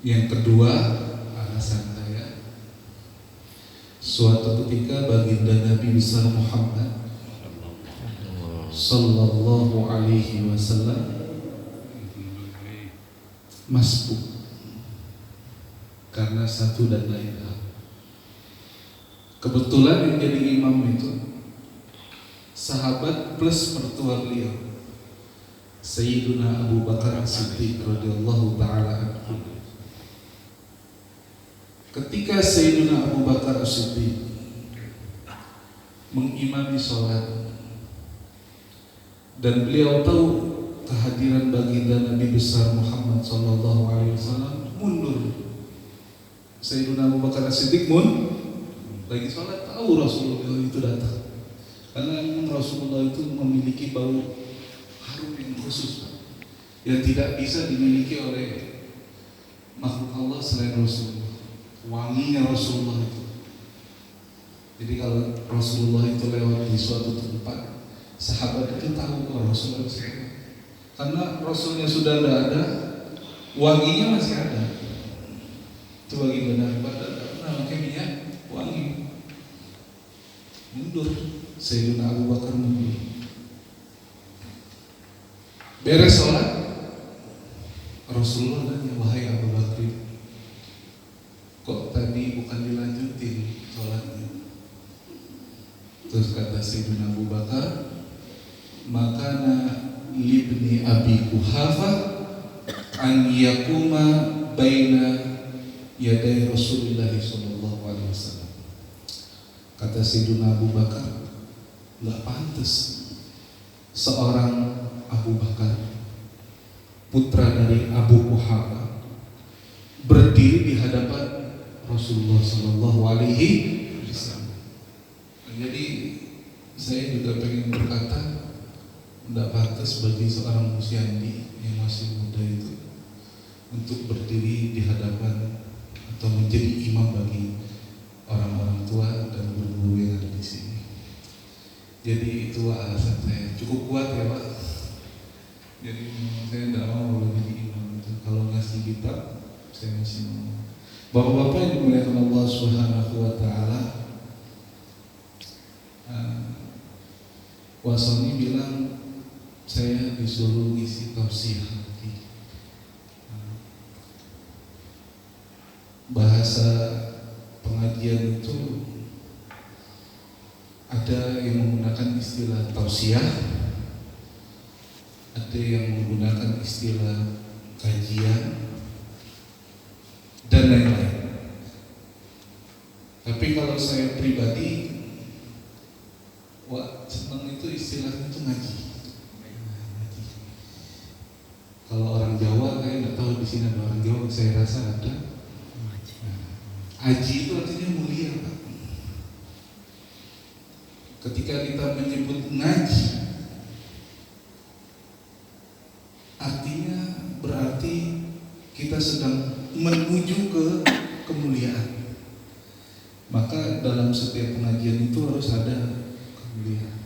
Yang kedua, alasan saya, suatu ketika baginda Nabi besar Muhammad Sallallahu Alaihi Wasallam masbuk karena satu dan lain hal. Kebetulan yang jadi imam itu sahabat plus mertua beliau, Sayyiduna Abu Bakar As-Siddiq radhiyallahu taala anhu. Ketika Sayyiduna Abu Bakar As-Siddiq mengimami sholat dan beliau tahu kehadiran baginda Nabi besar Muhammad sallallahu alaihi wasallam, mundur. Sayyiduna Abu Bakar As-Siddiq lagi sholat, tahu Rasulullah itu datang. Karena Rasulullah itu memiliki bau harum yang khusus yang tidak bisa dimiliki oleh makhluk Allah selain Rasulullah. Wanginya Rasulullah itu. Jadi kalau Rasulullah itu lewat di suatu tempat, sahabat itu tahu kalau Rasulullah itu. Karena Rasulnya sudah tidak ada, wanginya masih ada. Itu bagi benar pada pakai minyak wangi. Mundur, Sayyidina Abu Bakar mundur. Beres sholat, Rasulullah tanya, wahai Abu Bakar, kok tadi bukan dilanjutin sholatnya? Terus kata Sayyidina Abu Bakar, makana libni Abi Quhafa an yakuma baina yaday Rasulullah sallallahu alaihi wasallam. Kata Sayyidina Abu Bakar, nggak pantas seorang Abu Bakar, putra dari Abu Quhafa, berdiri di hadapan Rasulullah sallallahu alaihi wasallam. Jadi saya juga pengen berkata, tidak pantas bagi seorang musyandi yang masih muda itu untuk berdiri di hadapan atau menjadi imam bagi orang-orang tua dan guru-guru yang ada di sini. Jadi itu alasan saya, cukup kuat ya Pak. Jadi saya tidak mau jadi imam itu. Kalau ngasih kitab, saya masih mau. Bapak-bapak yang dimuliakan Allah Subhanahu Wa Taala, Wasoni bilang saya disuruh isi tausiah lagi. Bahasa pengajian itu ada yang menggunakan istilah tausiah, ada yang menggunakan istilah kajian dan lain-lain. Tapi kalau saya pribadi, wah senang itu istilahnya itu ngaji. Kalau orang Jawa, saya nggak tahu di sini ada orang Jawa, saya rasa ada. Haji itu artinya mulia, Pak. Ketika kita menyebut ngaji, artinya berarti kita sedang menuju ke kemuliaan. Maka dalam setiap pengajian itu harus ada kemuliaan.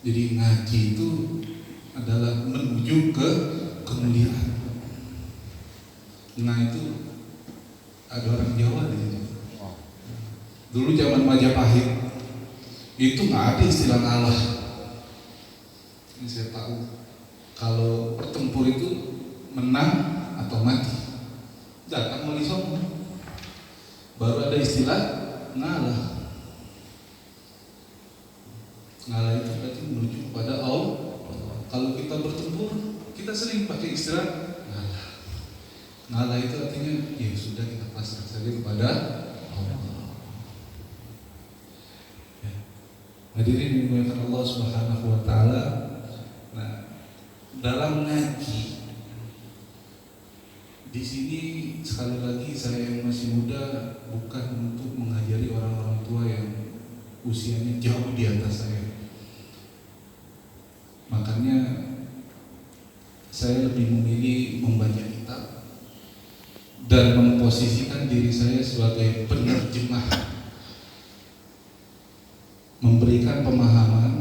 Jadi ngaji itu adalah menuju ke kemuliaan. Nah itu ada orang Jawa di sini. Dulu zaman Majapahit itu nggak ada istilah Allah. Ini saya tahu. Kalau pertempur itu menang atau mati. Datang wali songo. Baru ada istilah ngalah. Ngalah itu berarti menuju kepada Allah. Kalau kita bertempur, kita sering pakai istilah ngalah. Ngalah itu artinya ya sudah, kita pasrah saja kepada Allah. Ya. Hadirin dimuliakan Allah Subhanahu Wa Taala. Nah, dalam ngaji di sini sekali lagi saya yang masih muda bukan untuk mengajari orang-orang tua yang usianya jauh di atas saya. Makanya saya lebih memilih membaca kitab dan memposisikan diri saya sebagai penerjemah, memberikan pemahaman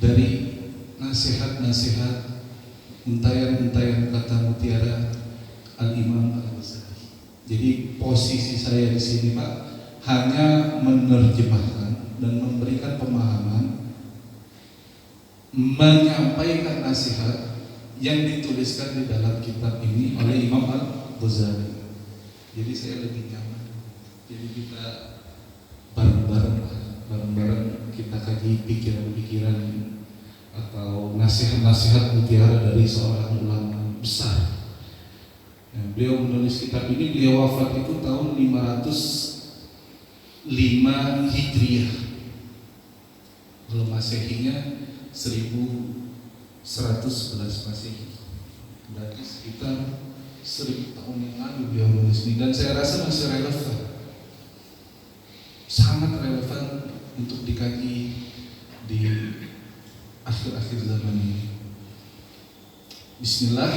dari nasihat-nasihat, untayan-untayan kata mutiara Al-Imam Al-Ghazali. Jadi posisi saya di sini Pak hanya menerjemahkan dan memberikan pemahaman, menyampaikan nasihat yang dituliskan di dalam kitab ini oleh Imam Al-Ghazali. Jadi saya lebih nyaman. Jadi kita bareng-bareng kita kaji pikiran-pikiran atau nasihat-nasihat mutiara dari seorang ulama besar. Ya, beliau menulis kitab ini, beliau wafat itu tahun 505 Hijriah. Kalau Masehinya 1111 Masehi. Berarti sekitar 1000 tahun yang lalu beliau menulis ini, dan saya rasa masih relevan. Sangat relevan untuk dikaji di akhir-akhir zaman ini. Bismillah.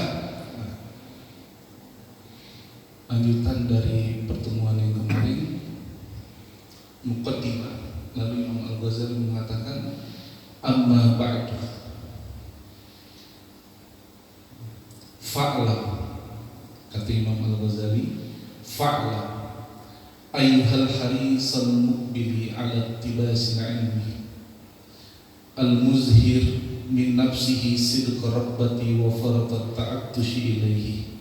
Lanjutan dari pertemuan yang kemarin, muqaddimah. Lalu Imam Al-Ghazali mengatakan, amma ba'du fa'lam, kata Imam Al-Ghazali, fa'lam ayyuhal harisal muqbili ala tibasi ilmi al-muzhir min nafsihi sidqa rabbati wa faratat ta'attushi ilaihi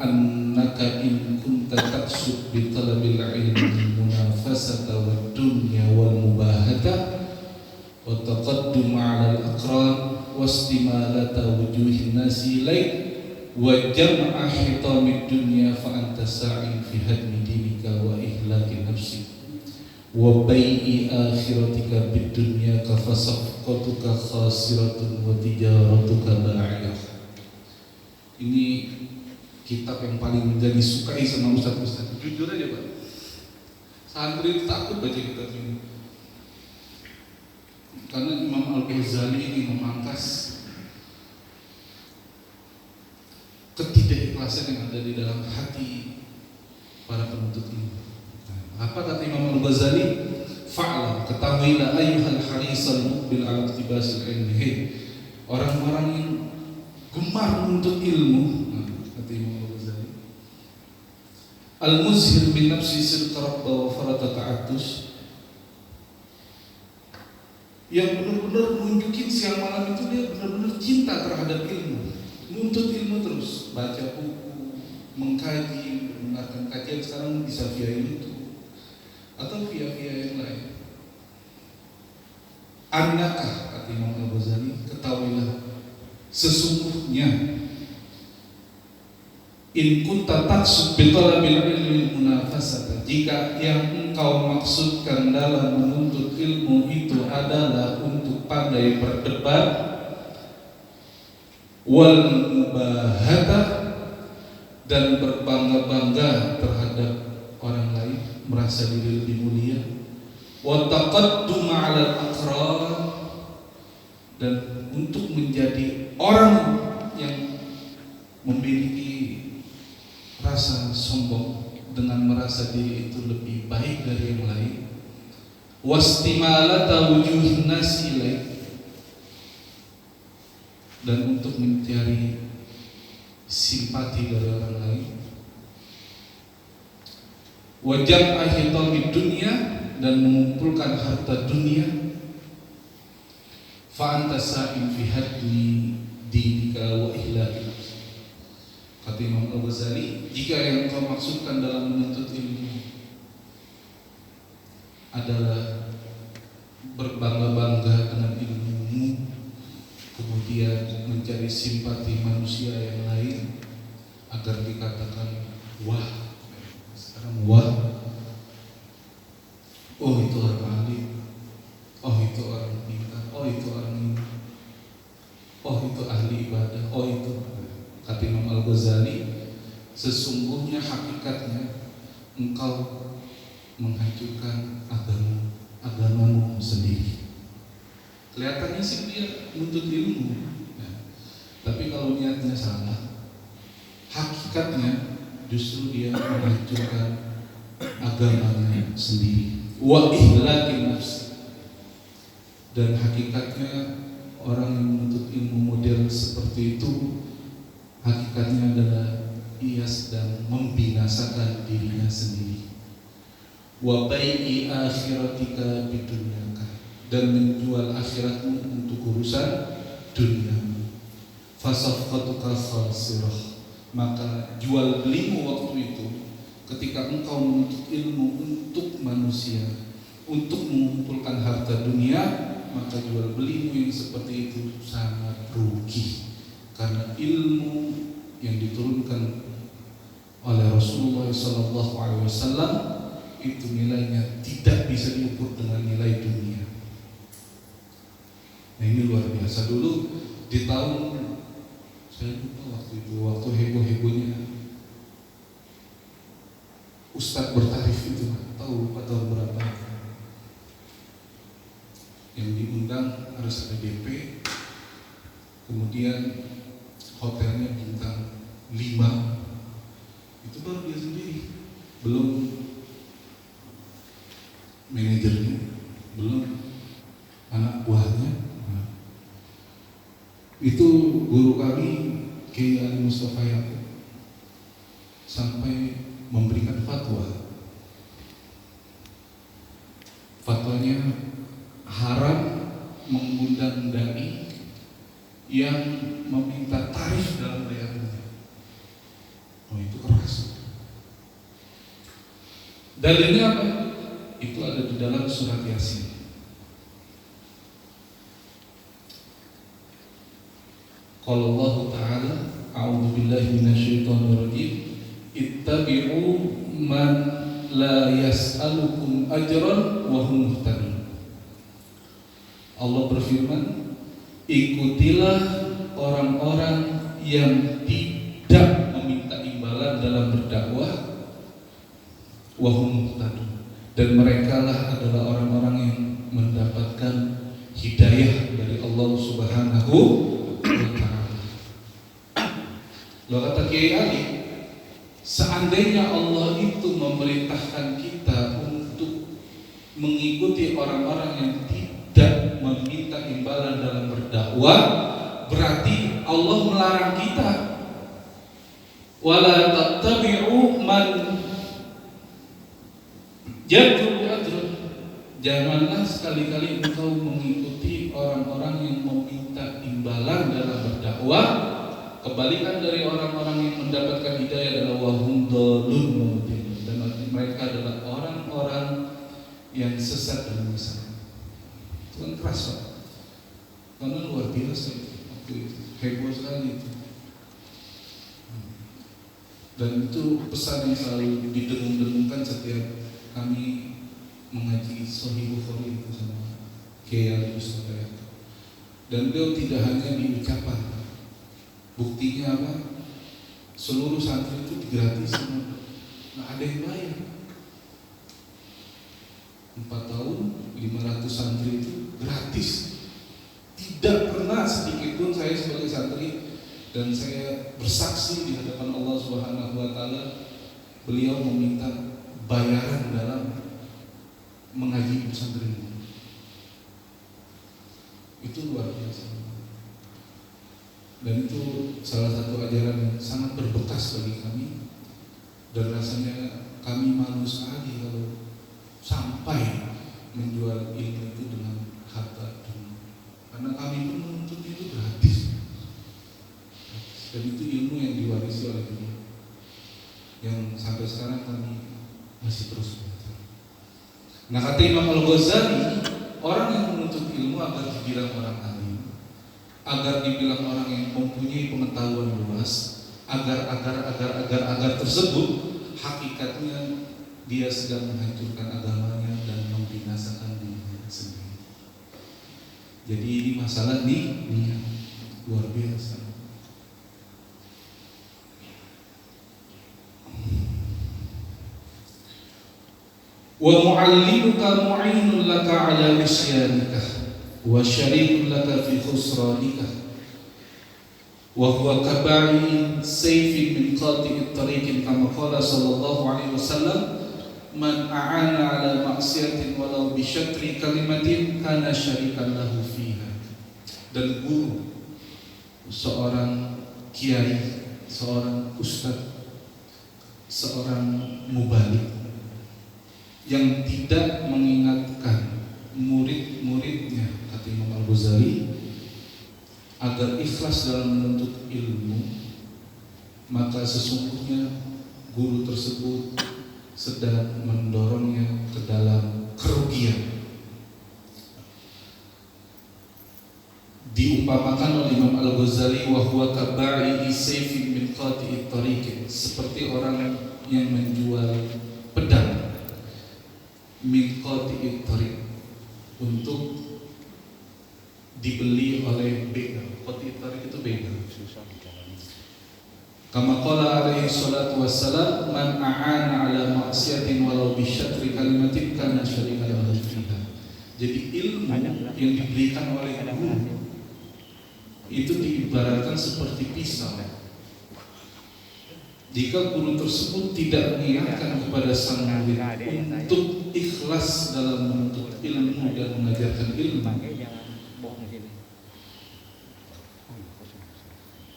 annaka in kunta taqsud bi talabil ilmi munafasata wad dunya wal mubahata wa taqaddum 'ala al-aqran wastimalata wujuhin nasi ilaik wa jam'a hitamid dunya fa anta sa'in fi hadmi dinika wa ihlaki nafsik wa bai'i akhiratika bid dunya ka fasaqatuka khasiratun wa tijaratuka ba'iyah. Ini kitab yang paling menjadi sukai sama ustaz-ustaz. Jujur aja Pak, santri takut baca kitab ini karena Imam Al-Ghazali ini memangkas ketidakikhlasan yang ada di dalam hati para penuntut ilmu. Apa kata Imam Al-Ghazali? Fa'lam, ketahuilah ayyuhal harisal muqbil ala iktibasil ilmi, orang-orang yang gemar menuntut ilmu, kata Imam Al-Ghazali, al-muzhir bin nafsi sidqa rabba wa farata ta'attush, yang benar-benar nunjukin siang malam itu dia benar-benar cinta terhadap ilmu, menuntut ilmu terus, baca buku, mengkaji, mendengarkan kajian. Sekarang bisa via YouTube atau via yang lain. Annaka, kata Imam Al-Ghazali, ketahuilah sesungguhnya in kunta taqsud bi talabil ilmi munafasata, jika yang engkau maksudkan dalam menuntut ilmu itu adalah untuk pandai berdebat, wal mubahata, dan berbangga-bangga terhadap orang lain, merasa diri lebih mulia, wa taqaddum 'ala al-aqran, dan untuk menjadi orang yang memiliki rasa sombong dengan merasa diri itu lebih baik dari yang lain, wastimalata wujuhin nasi ilaik, dan untuk mencari simpati dari orang lain, wa jam'a hitamid dunya, dan mengumpulkan harta dunia, fa anta sa'in fi hadmi dinika wa ihlaki nafsi. Kata Imam Al-Ghazali, jika yang kau maksudkan dalam menuntut ilmu adalah berbangga-bangga dengan ilmumu, kemudian mencari simpati manusia yang lain agar dikatakan wah, sekarang wah, oh itu orang alim, oh itu orang pintar, oh itu orang ini, oh itu ahli ibadah, oh itu. Kata Imam Al-Ghazali, sesungguhnya hakikatnya engkau menghancurkan agamamu sendiri. Kelihatannya sih dia menuntut ilmu, ya. Tapi kalau niatnya salah, hakikatnya justru dia menghancurkan agamanya sendiri. Wa ihlaki nafsi, dan hakikatnya orang yang menuntut ilmu model seperti itu hakikatnya adalah ia sedang membinasakan dirinya sendiri. Wa bai'i akhiratika bidunyaka, dan menjual akhiratmu untuk urusan duniamu. Fasafqatuka khasirah, maka jual belimu waktu itu ketika engkau menuntut ilmu untuk manusia, untuk mengumpulkan harta dunia, maka jual belimu yang seperti itu sangat rugi. Karena ilmu yang diturunkan oleh Rasulullah SAW itu nilainya tidak bisa diukur dengan nilai dunia. Nah ini luar biasa. Dulu di tahun, saya lupa waktu itu, waktu heboh-hebohnya Ustadz bertarif itu, tahu lupa tahun berapa, yang diundang harus ada DP, kemudian hotelnya bintang 5, itu baru dia sendiri, belum manajernya, belum anak buahnya. Itu guru kami Kiai Ali Mustafa Yaakob sampai memberikan fatwa. Fatwanya haram mengundang dai yang meminta tarif dalam bayarannya. Oh itu keras. Dalilnya apa? Itu ada di dalam surat Yasin. Qala Allah Ta'ala, a'udzu billahi minasyaitonir rajim, ittabi'u man la yas'alukum ajran wa hum muhtadun. Allah berfirman, ikutilah orang-orang yang tidak meminta imbalan dalam berdakwah, wa hum muhtadun, dan merekalah adalah orang-orang yang mendapatkan hidayah dari Allah Subhanahu wa Ta'ala. Lo kata Kiai Ali, seandainya Allah itu memerintahkan kita untuk mengikuti orang-orang yang tidak meminta imbalan dalam berdakwah, berarti Allah melarang kita. Wala tattabi'u man yad'u ajran. Janganlah sekali-kali engkau mengikuti orang-orang yang meminta imbalan dalam berdakwah. Kebalikan dari orang-orang yang mendapatkan hidayah adalah wahum dhalun, dan mereka adalah orang-orang yang sesat dan menyesatkan. Itu kan keras, Pak. Karena luar biasa itu, heboh sekali itu. Dan itu pesan yang selalu didengung-dengungkan setiap kami mengaji Sahih Bukhari itu sama Kiai Mustafa Yaakob. Dan beliau tidak hanya di ucapan. Buktinya apa? Seluruh santri itu digratisin, nggak ada yang bayar. 4 tahun 500 santri itu gratis. Tidak pernah sedikit pun saya sebagai santri, dan saya bersaksi di hadapan Allah Subhanahu wa Ta'ala, beliau meminta bayaran dalam mengaji pesantren. Itu luar biasa. Dan itu salah satu ajaran yang sangat berbekas bagi kami, dan rasanya kami malu sekali kalau sampai menjual ilmu itu dengan harta dunia, karena kami pun menuntut itu gratis, dan itu ilmu yang diwarisi oleh beliau, yang sampai sekarang kami masih terus belajar. Nah kata Imam Al-Ghazali, orang yang menuntut ilmu agar dibilang orang alim, agar dibilang orang yang mempunyai pengetahuan luas, agar tersebut hakikatnya dia sedang menghancurkan agamanya dan membinasakan dirinya sendiri. Jadi ini masalah niat luar biasa. Wa mu'allimuka mu'inun laka ala nisyanika wa syarikun laka fi khusranika wa huwa kaba'i sayfin min qati'it tariqin kama qala sallallahu alaihi wasallam, man a'ana ala ma'siyatin walau bi syatri kalimatin kana syarikan lahu fiha. dan guru, seorang kiai, seorang ustadz, seorang mubalik yang tidak mengingatkan murid-muridnya, kata Imam Al-Ghazali, agar ikhlas dalam menuntut ilmu, maka sesungguhnya guru tersebut sedang mendorongnya ke dalam kerugian. Diumpamakan oleh Imam Al-Ghazali, wa huwa kaba'i sayfin min qati'i tariqin, seperti orang yang menjual pedang min qati'i tariq, untuk dibeli oleh begal. Qati'i tariq itu begal. Kama qala alaihi salatu wassalam, man a'ana ala ma'siyatin walau bisyatri kalimatin kana syarikan lahu fiha. Jadi ilmu yang diberikan oleh guru itu diibaratkan seperti pisau. Jika guru tersebut tidak mengingatkan kepada sang murid untuk ikhlas dalam menuntut ilmu dan mengajarkan ilmu,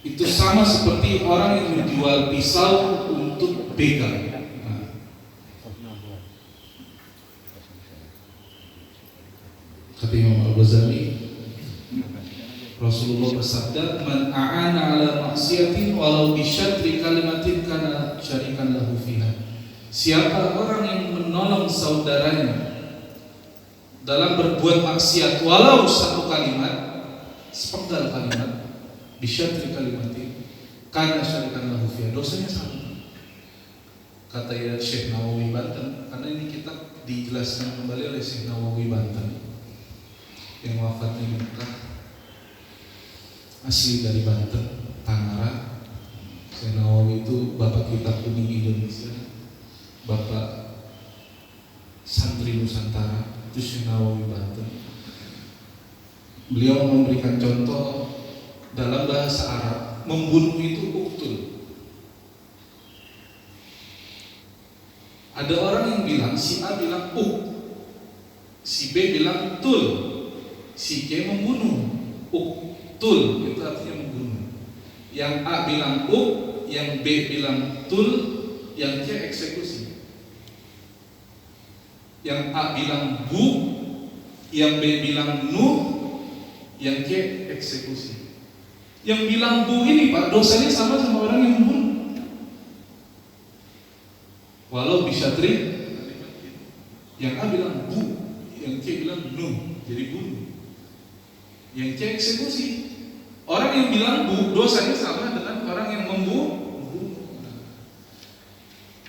itu sama seperti orang yang menjual pisau untuk begal. Kata Imam Al-Ghazali, Rasulullah bersabda, man a'ana ala maksiatin walau bisyatri kalimatin kana syarikan lahu fiha. Siapa orang yang menolong saudaranya dalam berbuat maksiat walau satu kalimat, sepenggal kalimat, bisyatri kalimatin kana syarikan lahu fiha, dosanya sama. Kata ya Syekh Nawawi Banten, karena ini kitab dijelaskan kembali oleh Syekh Nawawi Banten yang wafatnya di Mekah, asli dari Banten, Tangerang. Syekh Nawawi itu bapak kitab kuning Indonesia, bapak santri Nusantara, itu Syekh Nawawi Banten. Beliau memberikan contoh dalam bahasa Arab, membunuh itu uktul. Ada orang yang bilang, si A bilang si B bilang tul, si C membunuh. Tul itu artinya membunuh. Yang A bilang yang B bilang tul, yang C eksekusi. Yang A bilang bu, yang B bilang nuh, yang C eksekusi. Yang bilang bu ini Pak, dosanya sama orang yang membunuh. Walau bisyatri, yang A bilang bu, yang C bilang nuh, jadi bunuh. Yang C eksekusi. Orang yang bilang bu, dosanya sama dengan orang yang membunuh.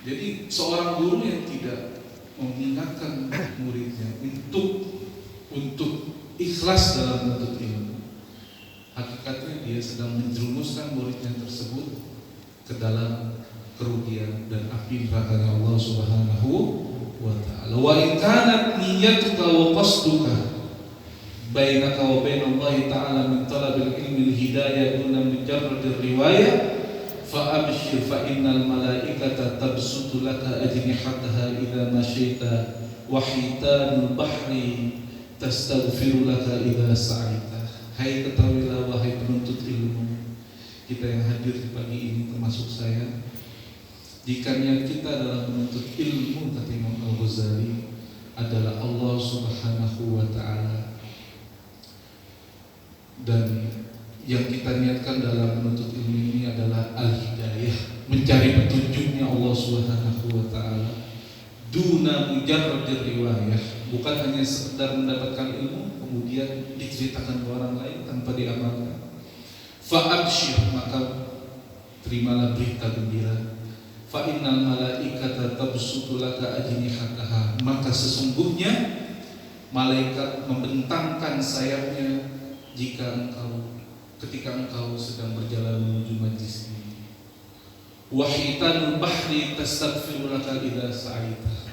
Jadi seorang guru yang tidak mengingatkan muridnya untuk ikhlas dalam menuntut ilmu, hakikatnya dia sedang menjerumuskan muridnya tersebut ke dalam kerugian dan api neraka Allah Subhanahu wa ta'ala. Wa in kanat niyyatuka wa qasduka bainaka wa bain Allah ta'ala min talabil ilmi al-hidayah duna mujarrad riwayah fa abshir fa innal malaikata tabsutu laka ajnihataha idza masyaita wa hitanul bahri tastaghfiru laka idza sa'ita. Hai ketahuilah wahai penuntut ilmu, kita yang hadir di pagi ini termasuk saya, jika niat kita dalam menuntut ilmu, kata Imam Al-Ghazali, adalah Allah Subhanahu wa ta'ala, dan yang kita niatkan dalam menuntut ilmu ini adalah al-hidayah, mencari petunjuknya Allah Subhanahu wa ta'ala, duna mujarradir riwayah, bukan hanya sekedar mendapatkan ilmu kemudian diceritakan ke orang lain tanpa diamalkan. Fa'abshir, maka terimalah berita gembira. Fa innal malaikata tabsutu laka ajnihataha, maka sesungguhnya malaikat membentangkan sayapnya ketika engkau sedang berjalan menuju majlis ini. Wa hitanul bahri tastaghfiru laka idza sa'ita,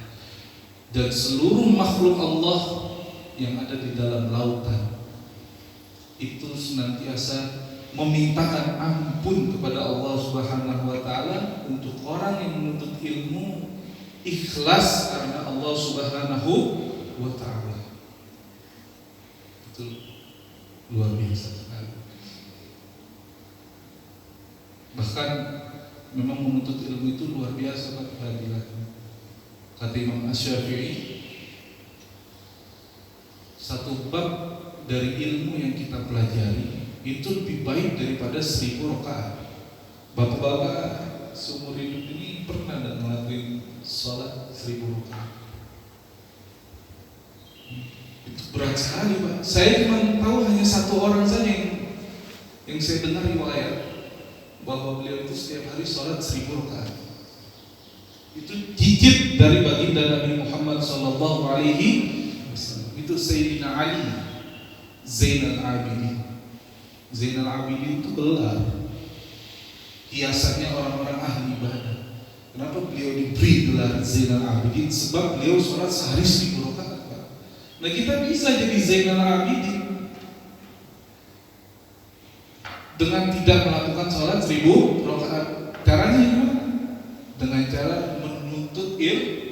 dan seluruh makhluk Allah yang ada di dalam lautan itu senantiasa memintakan ampun kepada Allah Subhanahu wa ta'ala untuk orang yang menuntut ilmu ikhlas karena Allah Subhanahu wa ta'ala. Betul. luar biasa sekali. Bahkan memang menuntut ilmu itu luar biasa Pak fadilatnya. Kata Imam Asy-Syafi'i, satu bab dari ilmu yang kita pelajari itu lebih baik daripada 1000 rakaat. Bapak-bapak seumur hidup ini pernah tidak ngelakuin sholat 1000 rakaat? Itu berat sekali Pak. Saya cuma tahu hanya satu orang saja yang saya dengar riwayat bahwa beliau itu setiap hari sholat 1000 rakaat. Itu cicit dari baginda Nabi Muhammad sallallahu alaihi wasallam. Itu Sayyidina Ali Zainal Abidin. Zainal Abidin itu gelar hiasannya orang-orang ahli ibadah. Kenapa beliau diberi gelar Zainal Abidin? Sebab beliau sholat sehari 1000 rakaat. Nah kita bisa jadi Zainal Abidin dengan tidak melakukan sholat 1000 rakaat. Caranya gimana? Dengan cara menuntut ilmu.